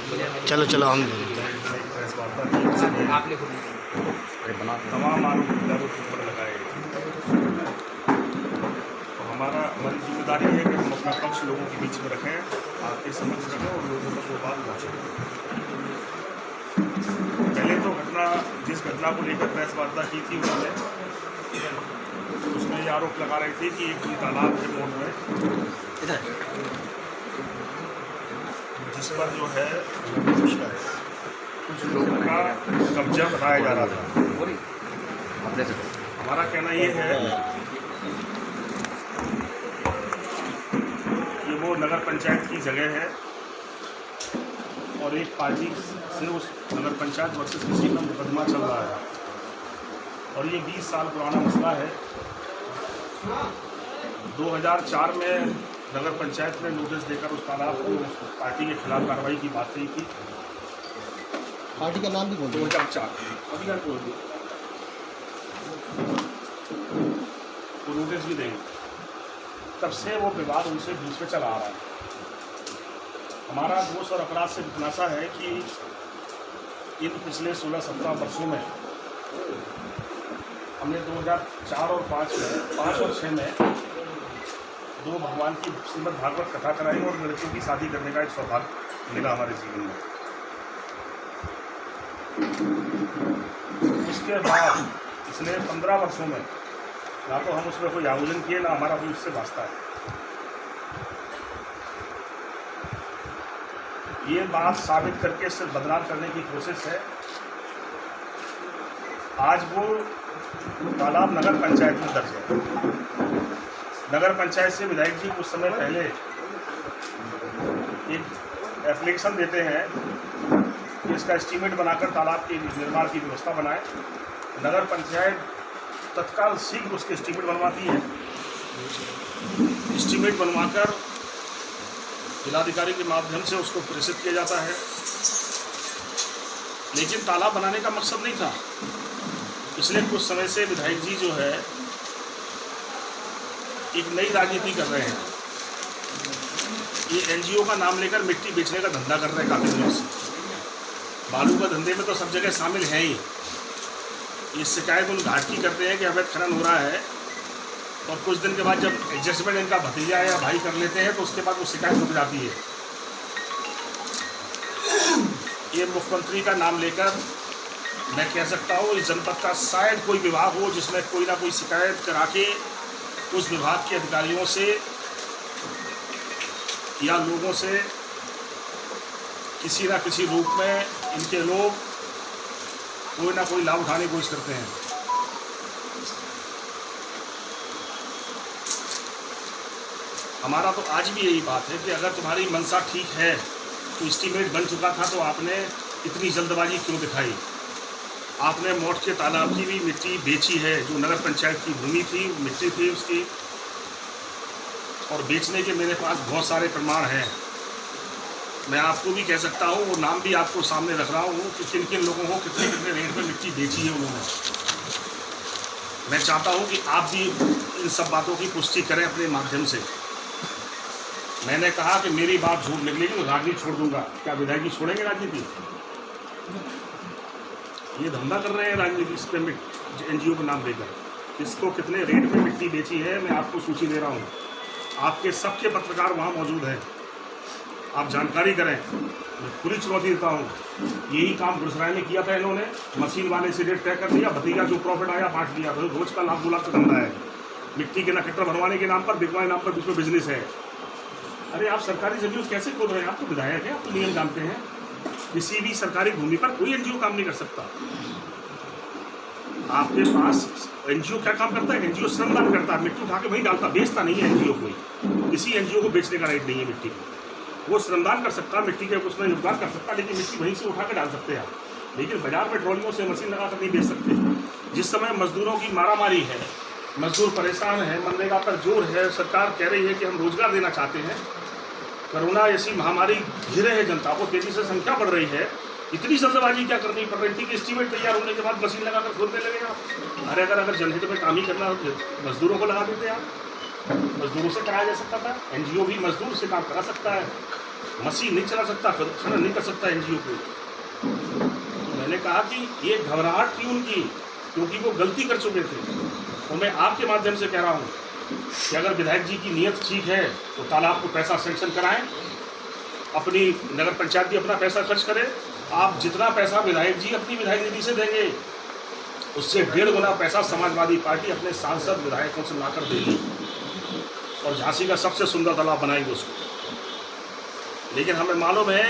चलो चलो हम तमाम आरोप पर लगाए गए। तो हमारा हमारी जिम्मेदारी है कि हम अपना पक्ष लोगों के बीच में रखें, आपके समक्ष रखें और लोगों तक वो बात पहुँचे। पहले तो जिस घटना को लेकर प्रेस वार्ता की थी उन्होंने, उसमें ये आरोप लगा रहे थे कि एक तालाब के मोड़ में जिस पर जो है कुछ लोगों का कब्जा बताया जा रहा था। हमारा कहना ये है कि वो नगर पंचायत की जगह है और एक पार्टी से उस नगर पंचायत वर्सेस किसी का मुकदमा चल रहा है और ये 20 साल पुराना मसला है। 2004 में नगर पंचायत ने नोटिस देकर उस तालाब को पार्टी के खिलाफ कार्रवाई की बात कही थी। पार्टी का नाम भी बोल 2004 वो नोटिस भी देंगे। तब से वो विवाद उनसे बीच में चला आ रहा है। हमारा दोष और अपराध से खुलासा है कि इन पिछले 16-17 वर्षों में हमने 2004 और 5 और 6 में 2 भगवान की श्रीमद् भागवत कथा कराई और लड़कियों की शादी करने का एक सौभाग्य मिला हमारे जीवन में। उसके बाद पिछले 15 वर्षों में ना तो हम उसमें कोई आयोजन किए ना हमारा कोई उससे वास्ता है। ये बात साबित करके इससे बदनाम करने की कोशिश है। आज वो तालाब नगर पंचायत में दर्ज है। नगर पंचायत से विधायक जी कुछ समय पहले एक एप्लीकेशन देते हैं कि इसका एस्टीमेट बनाकर तालाब के निर्माण की व्यवस्था बनाए। नगर पंचायत तत्काल शीघ्र उसके एस्टीमेट बनवाती है। एस्टीमेट बनवाकर जिलाधिकारी के माध्यम से उसको प्रेषित किया जाता है। लेकिन तालाब बनाने का मकसद नहीं था। पिछले कुछ समय से विधायक जी जो है एक नई राजनीति कर रहे हैं। ये एनजीओ का नाम लेकर मिट्टी बेचने का धंधा कर रहे हैं काफ़ी दिनों से। बालू का धंधे में तो सब जगह शामिल हैं ही। ये शिकायत उन घाट की करते हैं कि अवैध खनन हो रहा है और कुछ दिन के बाद जब एडजस्टमेंट इनका भतीजा या भाई कर लेते हैं तो उसके बाद वो शिकायत रुक जाती है। ये मुख्यमंत्री का नाम लेकर मैं कह सकता हूँ इस जनपद का शायद कोई विभाग हो जिसमें कोई ना कोई शिकायत करा के उस विभाग के अधिकारियों से या लोगों से किसी ना किसी रूप में इनके लोग कोई ना कोई लाभ उठाने की कोशिश करते हैं। हमारा तो आज भी यही बात है कि अगर तुम्हारी मंशा ठीक है तो एस्टीमेट बन चुका था तो आपने इतनी जल्दबाजी क्यों दिखाई। आपने मोट के तालाब की भी मिट्टी बेची है, जो नगर पंचायत की भूमि थी, मिट्टी थी उसकी, और बेचने के मेरे पास बहुत सारे प्रमाण हैं। मैं आपको भी कह सकता हूँ, वो नाम भी आपको सामने रख रहा हूँ कि किन किन लोगों को कितने कितने रेट में मिट्टी बेची है उन्होंने। मैं चाहता हूँ कि आप भी इन सब बातों की पुष्टि करें अपने माध्यम से। मैंने कहा कि मेरी बात झूठ निकलेगी तो राजनीति छोड़ दूंगा। क्या विधायक जी छोड़ेंगे राजनीति? ये धंधा कर रहे हैं राजनीति इस पे एनजीओ का नाम देकर। इसको कितने रेट में मिट्टी बेची है मैं आपको सूची दे रहा हूँ। आपके सबके पत्रकार वहाँ मौजूद हैं, आप जानकारी करें। मैं पूरी चुनौती देता हूँ। यही काम गुजरात में किया था इन्होंने। मशीन वाले से रेट तय कर दिया, भतीजा जो प्रॉफिट आया बांट दिया। तो रोज का लाख 2 लाख का धंधा है। मिट्टी के नकट्टर भरवाने के नाम पर, बिकवाने के नाम पर बीच में बिजनेस है। अरे आप सरकारी जमीन कैसे खोद रहे हैं? आप तो विधायक हैं, आप तो नियम जानते हैं। किसी भी सरकारी भूमि पर कोई एनजीओ काम नहीं कर सकता। आपके पास एनजीओ क्या काम करता है? एनजीओ श्रमदान करता है, मिट्टी उठा के वहीं डालता, बेचता नहीं है एनजीओ कोई। किसी एनजीओ को बेचने का राइट नहीं है मिट्टी को। वो श्रमदान कर सकता, मिट्टी के उसमें योगदान कर सकता, लेकिन मिट्टी वहीं से उठा के डाल सकते हैं आप। लेकिन बाजार में ट्रॉलियों से मशीन लगा कर नहीं बेच सकते। जिस समय मजदूरों की मारामारी है, मजदूर परेशान है, मनरेगा पर जोर है, सरकार कह रही है कि हम रोजगार देना चाहते हैं, कोरोना ऐसी महामारी घेरे है जनता को, तेजी से संख्या बढ़ रही है, इतनी जल्दबाजी क्या करनी पड़ रही थी कि एस्टीमेट तैयार होने के बाद मशीन लगाकर खोदने लगे आप। अरे अगर जनहित में काम ही करना हो तो मजदूरों को लगा देते आप। मजदूरों से कराया जा सकता था। एनजीओ भी मजदूर से काम करा सकता है। मशीन नहीं चला सकता, खनन नहीं कर सकता एनजीओ को। तो मैंने कहा कि ये घबराहट थी उनकी, क्योंकि वो गलती कर चुके थे। और मैं आपके माध्यम से कह रहा हूँ कि अगर विधायक जी की नीयत ठीक है तो तालाब को पैसा सेंक्शन कराएं, अपनी नगर पंचायत भी अपना पैसा खर्च करे। आप जितना पैसा विधायक जी अपनी विधायक निधि से देंगे उससे 1.5 गुना पैसा समाजवादी पार्टी अपने सांसद विधायकों से लाकर देगी और झांसी का सबसे सुंदर तालाब बनाएंगे उसको। लेकिन हमें मालूम है,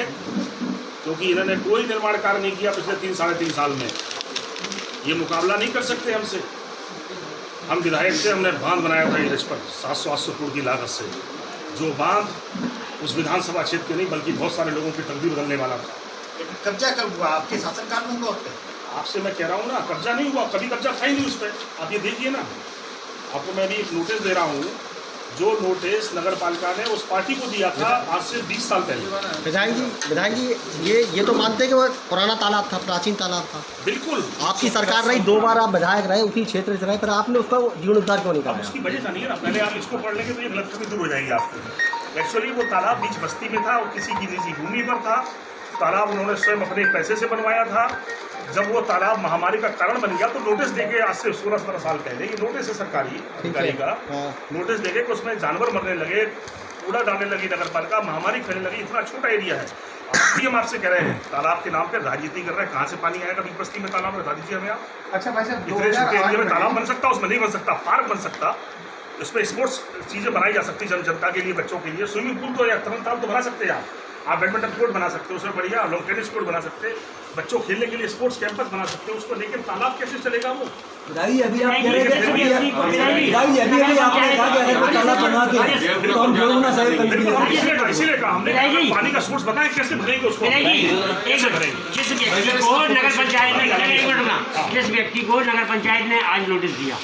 क्योंकि इन्होंने कोई निर्माण कार्य नहीं किया पिछले 3-3.5 साल में, ये मुकाबला नहीं कर सकते हमसे। हम विधायक से हमने बांध बनाया था इस पर 700-800 करोड़ की लागत से, जो बांध उस विधानसभा क्षेत्र के नहीं बल्कि बहुत सारे लोगों की तकदीर बदलने वाला था। कब्जा कब हुआ? आपके शासनकाल में हुआ? आपसे मैं कह रहा हूँ ना, कब्जा नहीं हुआ, कभी कब्जा था ही नहीं उस पर। आप ये देखिए ना, आपको मैं अभी एक नोटिस दे रहा हूँ, जो नोटिस नगर पालिका ने उस पार्टी को दिया था आज से 20 साल पहले। विधायक जी ये तो मानते हैं कि वो पुराना तालाब था, प्राचीन तालाब था। बिल्कुल, आपकी सरकार रही, 2 बार आप विधायक रहे, उसी क्षेत्र से रहे, पर आपने उसका जीर्णोद्धार क्यों नहीं अब करा? उसकी वजह जानिए ना, पहले आप इसको पढ़ लेंगे तो ये गलतफहमी दूर हो जाएगी आपको। एक्चुअली वो तालाब बीच बस्ती में था और किसी की निजी भूमि पर था। तालाब उन्होंने स्वयं अपने पैसे से बनवाया था। जब वो तालाब महामारी का कारण बन गया तो नोटिस देके आज से 16-17 साल पहले, ये नोटिस है सरकारी अधिकारी का, नोटिस देके कि उसमें जानवर मरने लगे, कूड़ा डालने लगी नगर पालिका, महामारी फैलने लगी। इतना छोटा एरिया है। हम आपसे कह रहे हैं तालाब के नाम पे राजनीति कर रहे हैं। कहाँ से पानी आएगा बीच बस्ती में तालाब में, बता दीजिए हमें आप। अच्छा भाई साहब, इतने छोटे एरिया में तालाब बन सकता, उसमें नहीं बन सकता। पार्क बन सकता, उसमें स्पोर्ट्स चीज़ें बनाई जा सकती जनता के लिए, बच्चों के लिए। स्विमिंग पूल तो या तरन ताल तो बना सकते हैं आप बैडमिंटन कोर्ट बना सकते हो, उसमें बढ़िया लॉन टेनिस कोर्ट बना सकते हैं, बच्चों खेलने के लिए स्पोर्ट्स कैंपस बना सकते हो उसको। लेकिन तालाब कैसे चलेगा वो? अभी आप कह रहे थे, अभी आपने कहा कि अगर वो तालाब बना के तो हम 1.5 गुना सहयोग करेंगे। इसीलिए कहा हमने, पानी का सोर्स बताएं कैसे भरेंगे उसको, कैसे भरेंगे। जिस व्यक्ति को नगर पंचायत ने जिस व्यक्ति को नगर पंचायत ने आज नोटिस दिया,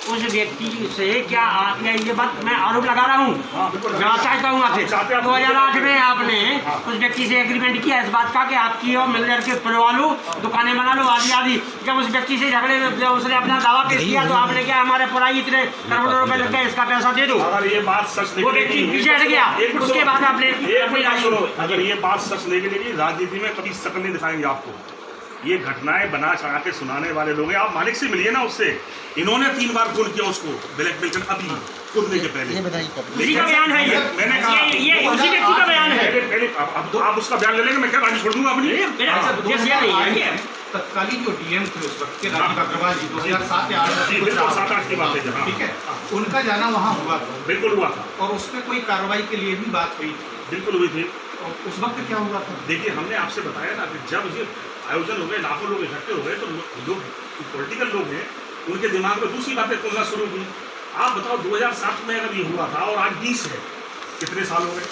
उस व्यक्ति से क्या आप ये बात मैं आरोप लगा रहा हूँ, मैं चाहता हूँ आपसे 2008 में आपने उस व्यक्ति से एग्रीमेंट किया इस बात का कि आपकी और मिल के खुलवा लो, दुकानें बना लो, आदि आदि। जब उस व्यक्ति से झगड़े में उसने अपना दावा पेश किया तो आपने क्या हमारे पढ़ाई इतने करोड़ों रुपए लगते हैं, इसका पैसा दे दो। अगर ये बात सच वो व्यक्ति पीछे हट गया, उसके बाद आपने अगर ये बात सच निकलेगी, राजनीति में कभी शकल नहीं दिखाएंगे आपको। ये घटनाएं बना चढ़ा के सुनाने वाले लोग हैं। आप मालिक से मिलिए ना उससे। इन्होंने 3 बार फोन किया उसको ब्लैकमेल कर, अभी कूदने के पहले। उसी का बयान है, मैंने कहा ये उसी व्यक्ति का बयान है। पहले अब आप उसका बयान ले लेंगे, मैं क्या राजी छोड़ दूंगा अपनी। तत्कालीन जो डीएम थे उस वक्त के राजीव अग्रवाल जी 2007 या 7-8 की बात है, ठीक है, उनका जाना वहाँ हुआ था। बिल्कुल हुआ था। और उसमें कोई कार्रवाई के लिए भी बात हुई थी? बिल्कुल हुई थी। और उस वक्त क्या हुआ था? देखिए, हमने आपसे बताया ना कि जब ये आयोजन हो गए, लाखों लोग इकट्ठे हो गए, तो जो पॉलिटिकल लोग हैं उनके दिमाग में दूसरी बातें खोजना शुरू की। आप बताओ 2007 में अगर ये हुआ था और आज 20 है, कितने साल हो गए?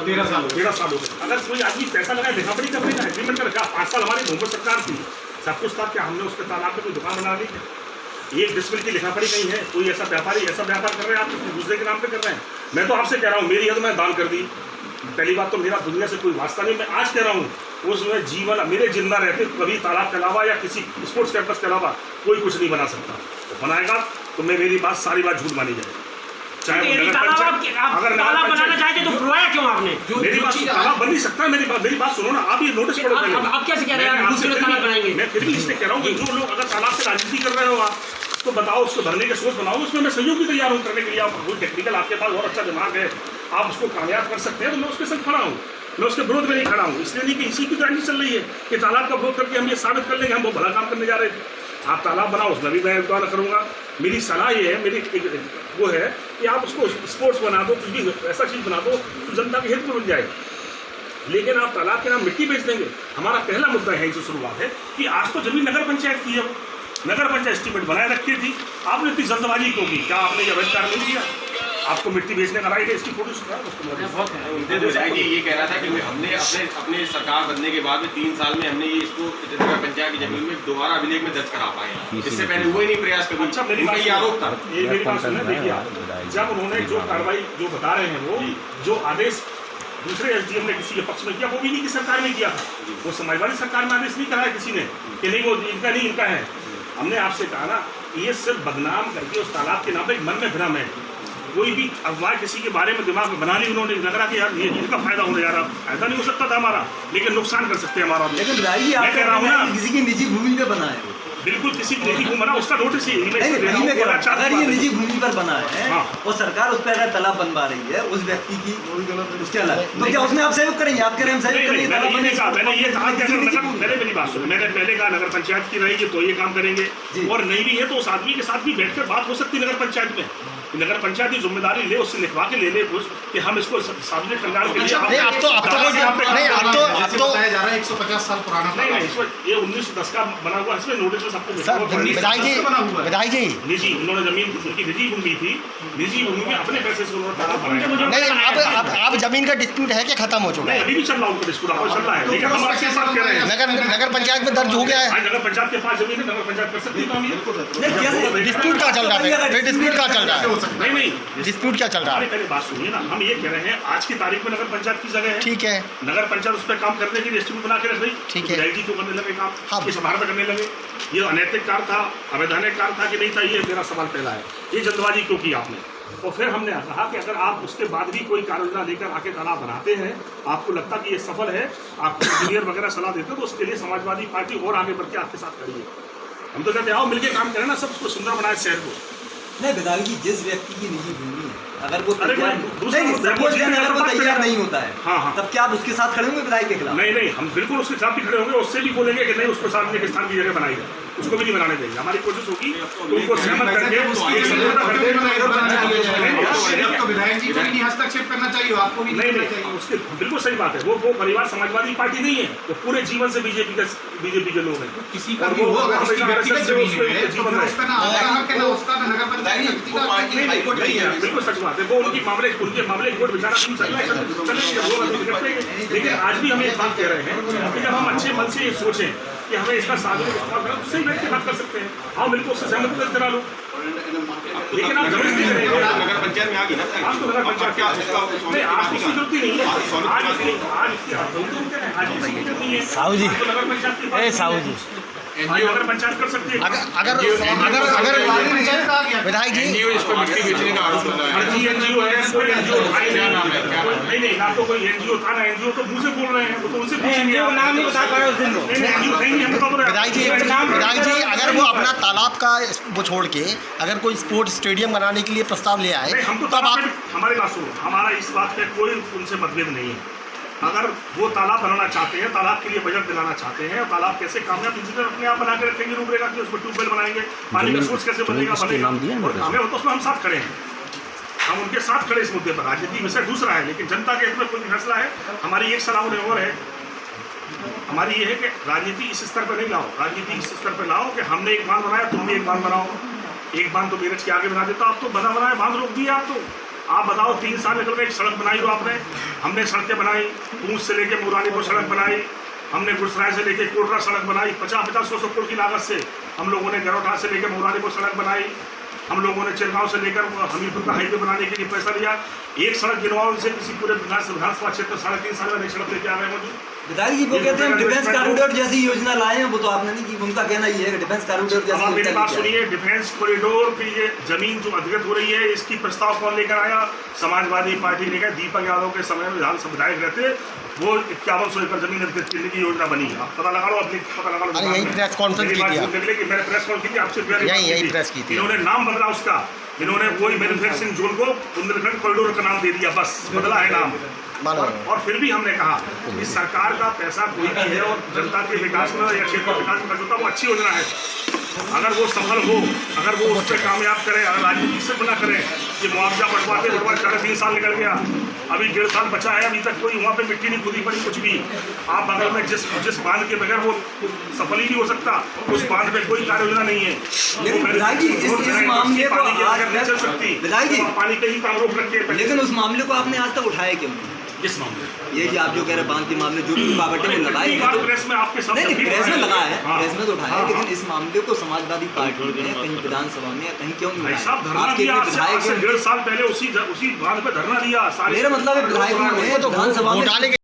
13 साल हो गए। अगर कोई आदमी पैसा लगाए, लिखापढ़ी करने का एग्रीमेंट कर, 5 साल हमारी बहुमत सरकार थी, सब कुछ था, क्या हमने उसके तालाब में कोई दुकान बना ली? 1 डिसमिल की लिखापढ़ी नहीं है। कोई ऐसा व्यापारी ऐसा व्यापार कर रहे हैं, आप दूसरे के नाम पे कर रहे हैं। मैं तो आपसे कह रहा हूँ, मेरी हद में दान कर दी। पहली बात तो मेरा दुनिया से कोई वास्ता नहीं। मैं आज कह रहा हूँ, उसमें जीवन मेरे जिंदा रहते कभी तालाब के अलावा या किसी स्पोर्ट्स कैंपस के अलावा कोई कुछ नहीं बना सकता। तो बनाएगा तो मैं मेरी बात सारी बात झूठ मानी जाए। चाहे वो नगर पंचायत, अगर तालाब बनाना चाहते तो बुलवाया क्यों आपने? मेरी बात तालाब बन नहीं सकता। मेरी बात सुनो ना, आप ये नोटिस पढ़ो पहले। आप कैसे कह रहे हैं दूसरे तालाब बनाएंगे? मैं फिर भी इसलिए कह रहा हूँ कि जो लोग अगर तालाब से राजनीति कर रहे हो आप, तो बताओ उसको भरने के सोच बनाओ, उसमें मैं सहयोग भी तैयार हूँ करने के लिए। आप कोई टेक्निकल आपके पास बहुत अच्छा दिमाग है, आप उसको कामयाब कर सकते हैं, तो मैं उसके संग खड़ा हूँ। मैं उसके विरोध में नहीं खड़ा हूँ, इसलिए नहीं कि इसी की राजनीति चल रही है कि तालाब का विरोध करके हम ये साबित कर लेंगे हम बहुत बड़ा काम करने जा रहे थे। आप तालाब बनाओ, उसमें भी मैं योगदान करूँगा। मेरी सलाह ये है, मेरी वो है कि आप उसको स्पोर्ट्स बना दो, कुछ भी ऐसा चीज़ बना दो तो जनता के हित में बन जाए। लेकिन आप तालाब के नाम मिट्टी बेच देंगे। हमारा पहला मुद्दा है, इनसे शुरुआत है कि आज तो जमीन नगर पंचायत की है, नगर पंचायत एस्टीमेट बनाए रखी थी, आपने इतनी जल्दबाजी क्यों की? क्या आपने ये अवैध कार्य नहीं किया? आपको मिट्टी बेचने का राइट है, इसकी फोटो ये कह रहा था कि हमने अपने सरकार बनने के बाद में 3 साल में हमने ये इसको नगर पंचायत की जमीन में दोबारा अभिलेख में दर्ज करा पाए, इससे पहले हुआ ही नहीं प्रयास कभी। अच्छा, मेरी बात, ये आरोप था। ये मेरी बात सुनिए, देखिए जब उन्होंने जो कार्रवाई जो बता रहे हैं, वो जो आदेश दूसरे एसडीएम ने किसी के पक्ष में किया, वो भी नहीं की सरकार ने किया था। वो समाजवादी सरकार में आदेश नहीं कराया किसी ने कि नहीं वो इनका नहीं, इनका है। हमने आपसे कहा ना, ये सिर्फ बदनाम करके उस तालाब के नाम पर एक मन में भ्रम है। कोई भी अफवाह किसी के बारे में दिमाग में बना ली उन्होंने, लग रहा कि यार ये इनका फायदा होने जा रहा, फायदा नहीं हो सकता था हमारा, लेकिन नुकसान कर सकते हैं हमारा। लेकिन भाई आप मैं कह रहा हूँ ना, किसी की निजी भूमि पे बना है, बिल्कुल किसी की निजी भूमि बना, उसका नोटिस ही नहीं, अगर ये निजी भूमि पर बना है हाँ। और सरकार उस पर अगर तालाब बनवा रही है उस व्यक्ति की, उसके अलावा तो क्या उसमें आप सहयोग करेंगे? आप कह रहे हैं हम सहयोग करेंगे? मैंने ये कहा कि अगर नगर, मेरी बात सुनो, मैंने पहले कहा नगर पंचायत की रहेगी तो ये काम करेंगे, और नहीं भी है तो उस आदमी के साथ भी बैठकर बात हो सकती है नगर पंचायत में। नगर पंचायत की जिम्मेदारी ले, उससे लिखवा के ले कुछ कि हम इसको सार्वजनिक कल्याण के लिए नहीं, अब तो बताया जा रहा है 150 साल पुराना। नहीं, इसमें ये 1910 का बना हुआ, इसमें नोटिस में सबको सर विधायक जी निजी, उन्होंने जमीन उनकी निजी भूमि थी, निजी भूमि में अपने पैसे से उन्होंने तालाब बनाया। नहीं, अब जमीन का डिस्प्यूट है कि खत्म हो चुका है? अभी भी चल रहा उनका डिस्प्यूट चल रहा है, लेकिन हम आपके साथ कह रहे हैं नगर पंचायत में दर्ज हो गया है, नगर पंचायत के पास जमीन है, नगर पंचायत कर सकती है काम ये। डिस्प्यूट क्या चल रहा है? डिस्प्यूट क्या चल रहा है? नहीं, डिस्प्यूट क्या चल रहा है? पहले बात सुनिए ना, हम ये कह रहे हैं आज की तारीख में नगर पंचायत की जगह है, ठीक है, नगर पंचायत उस पर काम करने के लिए एस्टिमेट बना के रख रही, ठीक है, जी को करने लगे काम, हाँ, किस आधार पर करने लगे? ये अनैतिक कार्य था, अवैधानिक कार्य था कि नहीं था, ये मेरा सवाल पहला है। ये जल्दबाजी क्यों की आपने? और फिर हमने कहा कि अगर आप उसके बाद भी कोई कार्य योजना लेकर आके तालाब बनाते हैं, आपको लगता कि ये सफल है, आपको इंजीनियर वगैरह सलाह देते हैं, तो उसके लिए समाजवादी पार्टी और आगे बढ़ के आपके साथ खड़ी है। हम तो कहते हैं आओ मिलके काम करें ना, सब उसको सुंदर बनाए शहर को। नहीं विधायक जी, जिस व्यक्ति की निजी भूमि है अगर वो अरे तैयार दूसरा नहीं, मुद्दा है, सपोज वो अगर वो तैयार नहीं होता है, हाँ। तब क्या आप उसके साथ खड़े होंगे विधायक के खिलाफ? नहीं, हम बिल्कुल उसके साथ भी खड़े होंगे, उससे भी बोलेंगे कि नहीं, उसको सार्वजनिक स्थान की जगह बनाई जाए, उसको भी नहीं बनाने देंगे। हमारी कोशिश होगी तो उनको सहमत करके विधायक जी को भी हस्तक्षेप करना चाहिए, आपको भी नहीं, उसके बिल्कुल सही बात है। वो परिवार समाजवादी पार्टी नहीं है, वो पूरे जीवन से बीजेपी के लोग हैं। किसी का भी हो, अगर उसकी व्यक्तिगत जमीन है तो फिर उसका ना आपका हक है ना उसका, ना नगर पंचायत का हाईकोर्ट नहीं है। बिल्कुल सच बात है, वो उनके मामले कोर्ट विचारा चलेंगे। लेकिन आज भी हम एक बात कह रहे हैं कि जब हम अच्छे मन से ये सोचें कि हमें इसका सार्वजनिक इस्तेमाल करना, उससे बैठ के बात कर सकते हैं। हाँ बिल्कुल, उससे सहमत करा लो, लेकिन आप जरूर नहीं करेंगे। नगर पंचायत में आ गई ना, आज तो नगर पंचायत क्या नहीं, आज इसकी जरूरत ही नहीं है, आज साहू जी, नगर पंचायत नगर पंचायत कर सकती है। अगर विधायक जी इस पर मिट्टी बेचने का आरोप लगा है। फर्जी एनजीओ है, कोई एनजीओ नहीं, ना तो कोई एनजीओ था ना एनजीओ, तो मुंह से बोल रहे हैं, वो तो उनसे पूछेंगे। नाम नहीं बता पाए उस दिन, एनजीओ नहीं, हम बता रहे विधायक जी अगर वो अपना तालाब का वो छोड़ के अगर कोई स्पोर्ट्स स्टेडियम बनाने के लिए प्रस्ताव ले आए, हम तो तब आप हमारी बात सुनो, हमारा इस बात पे कोई उनसे मतभेद नहीं है। अगर वो तालाब बनाना चाहते हैं, तालाब के लिए बजट दिलाना चाहते हैं, और तालाब कैसे कामयाब इंजीनियर अपने आप बना के रखेंगे रूपरेखा कि उसमें ट्यूबवेल बनाएंगे, पानी का सोर्स कैसे बनेगा और कामयाब हो, तो उसमें हम साथ खड़े हैं, हम उनके साथ खड़े इस मुद्दे पर। राजनीति विषय दूसरा है, लेकिन जनता के हित में कोई फैसला है। हमारी एक सलाह उन्हें और है, हमारी ये है कि राजनीति इस स्तर पर नहीं लाओ, राजनीति इस स्तर पर लाओ कि हमने एक बांध बनाया, तुम भी एक बांध बनाओ। एक बांध तो मेरठ के आगे बना देता, आप तो बना बनाया बांध रोक दिया। आप तो आप बताओ, 3 साल निकल गए, एक सड़क बनाई हो आपने, हमने सड़कें बनाई, पूंछ से लेके मुरानीपुर सड़क बनाई, हमने गुजरात से लेके कोटरा सड़क बनाई, 50-100 करोड़ की लागत से हम लोगों ने गरोठा से लेकर मुरानीपुर सड़क बनाई, हम लोगों ने चिरगांव से लेकर हमीरपुर का हाईवे बनाने के लिए पैसा लिया। एक सड़क गिनवाओ से किसी पूरे विधानसभा क्षेत्र 3.5 साल में नई सड़क लेके आ रहे हैं। विधायक जी वो कहते हैं हम डिफेंस कॉरिडोर जैसी योजना लाए हैं, वो तो आपने नहीं की। उनका कहना ये है कि डिफेंस कॉरिडोर जैसी योजना। मेरी बात सुनिए, डिफेंस कॉरिडोर की ये जमीन जो अधिकृत हो रही है, इसकी प्रस्ताव कौन लेकर आया? समाजवादी पार्टी लेकर, दीपक यादव के समय में विधानसभा विधायक रहते, वो 5100 एकड़ जमीन अधिकृत करने की योजना बनी। आप पता लगा लो, अपनी पता लगा लो। यही प्रेस कॉन्फ्रेंस की थी, मैंने प्रेस कॉन्फ्रेंस की आपसे यही प्रेस की थी। इन्होंने नाम बदला उसका, इन्होंने वही मैन्युफैक्चरिंग जोन को बुंदेलखंड कॉरिडोर का नाम दे दिया, बस बदला है नाम। और फिर भी हमने कहा कि सरकार का पैसा कोई भी है और जनता के विकास में या क्षेत्र विकास में खर्च होता है, वो अच्छी योजना है। अगर वो सफल हो, अगर वो उस पर कामयाब करें, अगर राजनीति से बना करें कि मुआवजा बढ़वाते 3 साल निकल गया, अभी 1.5 साल बचा है, अभी तक कोई वहाँ पे मिट्टी नहीं खुदी पड़ी कुछ भी। आप बगल में जिस बांध के बगैर वो सफल ही नहीं हो सकता, उस बांध में कोई कार्य योजना नहीं है। लेकिन विधायक जी इस मामले को नहीं चल सकती, विधायक जी पानी पे ही काम रोक रखे। लेकिन उस मामले को आपने आज तक उठाया क्यों? किस मामले? ये जी आप जो कह रहे हैं बांध के मामले, जो भी रुकावटें वो लगाई है, प्रेस में आपके सामने नहीं प्रेस में लगा है, प्रेस में तो उठाया है, लेकिन इस मामले को समाजवादी पार्टी ने कहीं विधानसभा में कहीं क्यों नहीं उठाया? आपके विधायक 1.5 साल पहले उसी बांध पे धरना दिया। मेरा मतलब है विधायकों ने विधानसभा में